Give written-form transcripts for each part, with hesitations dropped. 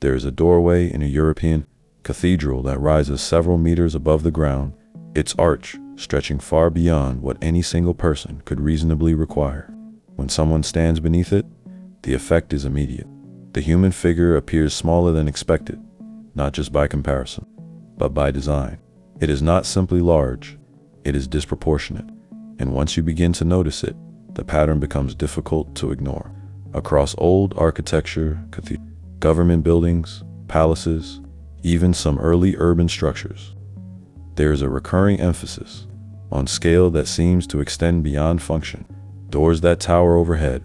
There is a doorway in a European cathedral that rises several meters above the ground, its arch stretching far beyond what any single person could reasonably require. When someone stands beneath it, the effect is immediate. The human figure appears smaller than expected, not just by comparison, but by design. It is not simply large, it is disproportionate. And once you begin to notice it, the pattern becomes difficult to ignore. Across old architecture, government buildings, palaces, even some early urban structures, there is a recurring emphasis on scale that seems to extend beyond function. Doors that tower overhead,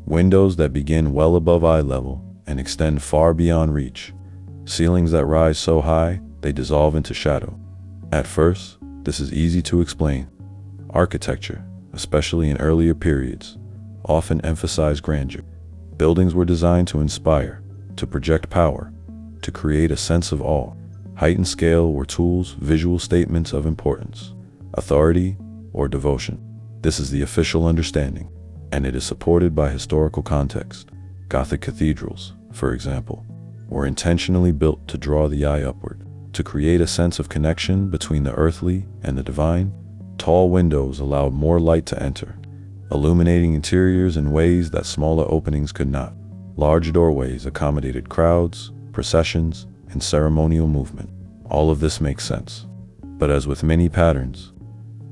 windows that begin well above eye level and extend far beyond reach, ceilings that rise so high they dissolve into shadow. At first, this is easy to explain. Architecture, especially in earlier periods, often emphasized grandeur. Buildings were designed to inspire, to project power, to create a sense of awe. Height and scale were tools, visual statements of importance, authority, or devotion. This is the official understanding, and it is supported by historical context. Gothic cathedrals, for example, were intentionally built to draw the eye upward, to create a sense of connection between the earthly and the divine. Tall windows allowed more light to enter, illuminating interiors in ways that smaller openings could not. Large doorways accommodated crowds, processions, and ceremonial movement. All of this makes sense. But as with many patterns,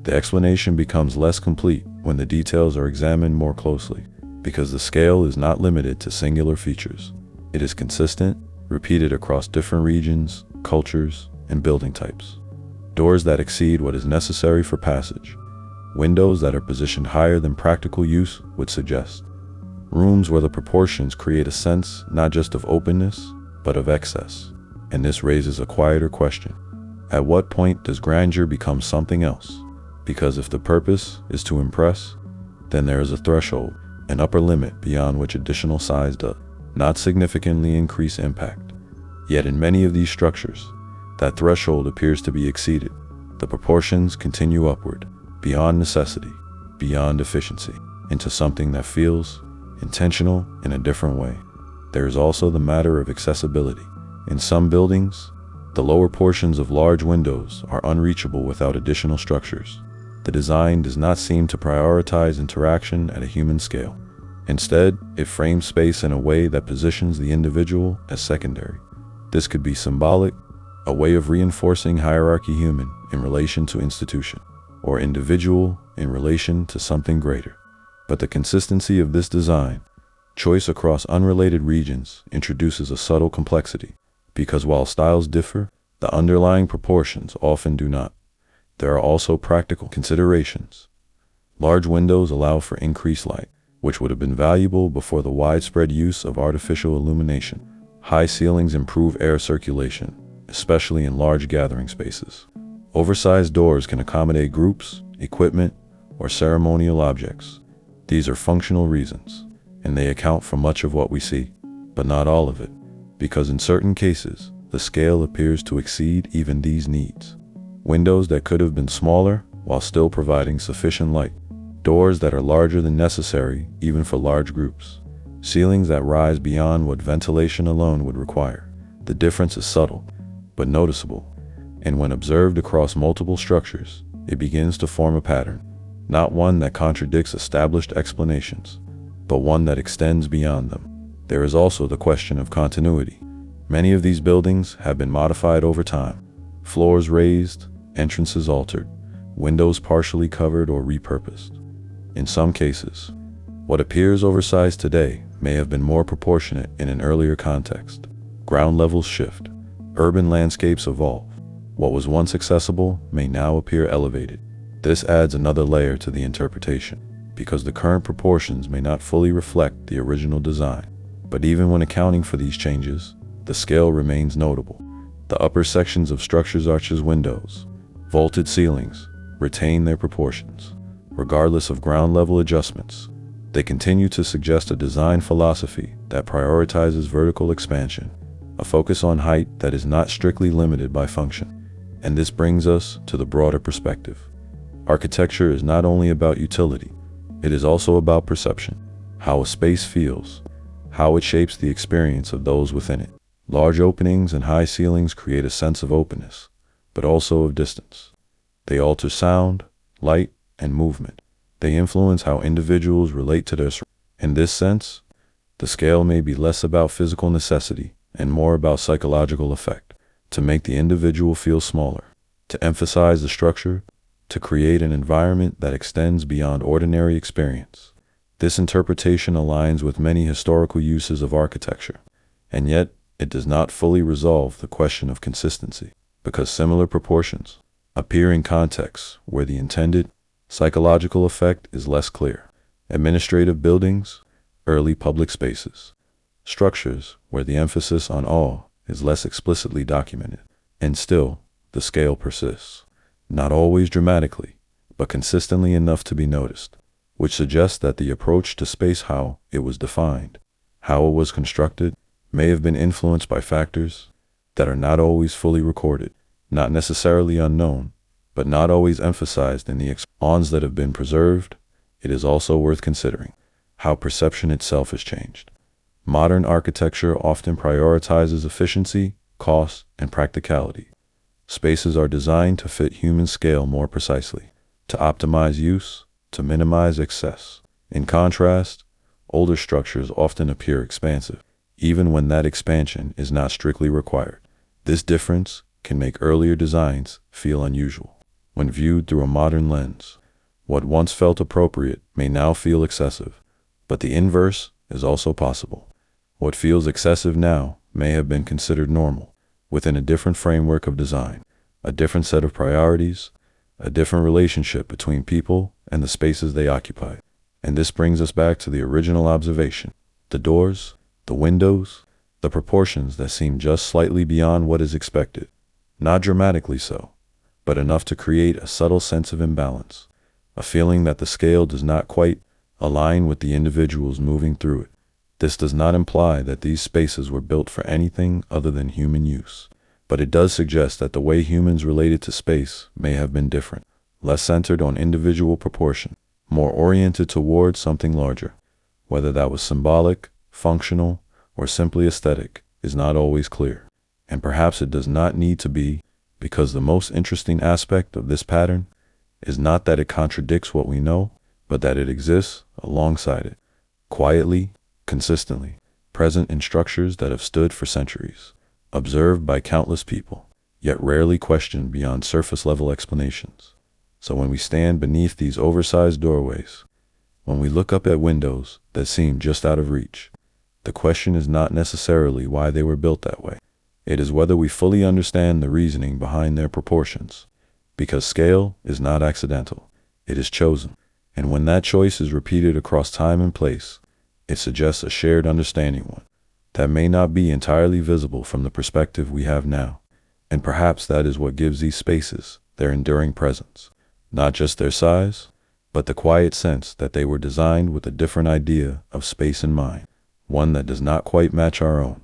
the explanation becomes less complete when the details are examined more closely, because the scale is not limited to singular features. It is consistent, repeated across different regions, cultures, and building types. Doors that exceed what is necessary for passage, windows that are positioned higher than practical use would suggest, rooms where the proportions create a sense not just of openness, but of excess. And this raises a quieter question. At what point does grandeur become something else? Because if the purpose is to impress, then there is a threshold, an upper limit beyond which additional size does not significantly increase impact. Yet in many of these structures, that threshold appears to be exceeded. The proportions continue upward, beyond necessity, beyond efficiency, into something that feels intentional in a different way. There is also the matter of accessibility. In some buildings, the lower portions of large windows are unreachable without additional structures. The design does not seem to prioritize interaction at a human scale. Instead, it frames space in a way that positions the individual as secondary. This could be symbolic, a way of reinforcing hierarchy, human in relation to institution, or individual in relation to something greater. But the consistency of this design, choice across unrelated regions, introduces a subtle complexity, because while styles differ, the underlying proportions often do not. There are also practical considerations. Large windows allow for increased light, which would have been valuable before the widespread use of artificial illumination. High ceilings improve air circulation, especially in large gathering spaces. Oversized doors can accommodate groups, equipment, or ceremonial objects. These are functional reasons, and they account for much of what we see, but not all of it, because in certain cases, the scale appears to exceed even these needs. Windows that could have been smaller while still providing sufficient light. Doors that are larger than necessary even for large groups. Ceilings that rise beyond what ventilation alone would require. The difference is subtle, but noticeable, and when observed across multiple structures, it begins to form a pattern, not one that contradicts established explanations, but one that extends beyond them. There is also the question of continuity. Many of these buildings have been modified over time. Floors raised, entrances altered, windows partially covered or repurposed. In some cases, what appears oversized today may have been more proportionate in an earlier context. Ground levels shift, urban landscapes evolve. What was once accessible may now appear elevated. This adds another layer to the interpretation, because the current proportions may not fully reflect the original design. But even when accounting for these changes, the scale remains notable. The upper sections of structures, arches, windows, vaulted ceilings, retain their proportions. Regardless of ground level adjustments, they continue to suggest a design philosophy that prioritizes vertical expansion, a focus on height that is not strictly limited by function. And this brings us to the broader perspective. Architecture is not only about utility, it is also about perception, how a space feels, how it shapes the experience of those within it. Large openings and high ceilings create a sense of openness, but also of distance. They alter sound, light, and movement. They influence how individuals relate to their surroundings. In this sense, the scale may be less about physical necessity and more about psychological effect, to make the individual feel smaller, to emphasize the structure, to create an environment that extends beyond ordinary experience. This interpretation aligns with many historical uses of architecture, and yet it does not fully resolve the question of consistency, because similar proportions appear in contexts where the intended psychological effect is less clear. Administrative buildings, early public spaces, structures where the emphasis on awe is less explicitly documented, and still the scale persists, not always dramatically, but consistently enough to be noticed, which suggests that the approach to space, how it was defined, how it was constructed, may have been influenced by factors that are not always fully recorded, not necessarily unknown, but not always emphasized in the expounds that have been preserved. It is also worth considering how perception itself has changed. Modern architecture often prioritizes efficiency, cost, and practicality. Spaces are designed to fit human scale more precisely, to optimize use, to minimize excess. In contrast, older structures often appear expansive, even when that expansion is not strictly required. This difference can make earlier designs feel unusual. When viewed through a modern lens, what once felt appropriate may now feel excessive, but the inverse is also possible. What feels excessive now may have been considered normal within a different framework of design, a different set of priorities, a different relationship between people and the spaces they occupy. And this brings us back to the original observation: the doors, the windows, the proportions that seem just slightly beyond what is expected. Not dramatically so, but enough to create a subtle sense of imbalance, a feeling that the scale does not quite align with the individuals moving through it. This does not imply that these spaces were built for anything other than human use, but it does suggest that the way humans related to space may have been different, less centered on individual proportion, more oriented towards something larger. Whether that was symbolic, functional, or simply aesthetic is not always clear, and perhaps it does not need to be, because the most interesting aspect of this pattern is not that it contradicts what we know, but that it exists alongside it, quietly, consistently, present in structures that have stood for centuries, observed by countless people, yet rarely questioned beyond surface-level explanations. So when we stand beneath these oversized doorways, when we look up at windows that seem just out of reach, the question is not necessarily why they were built that way. It is whether we fully understand the reasoning behind their proportions, because scale is not accidental, it is chosen. And when that choice is repeated across time and place, it suggests a shared understanding, one that may not be entirely visible from the perspective we have now. And perhaps that is what gives these spaces their enduring presence, not just their size, but the quiet sense that they were designed with a different idea of space in mind, one that does not quite match our own.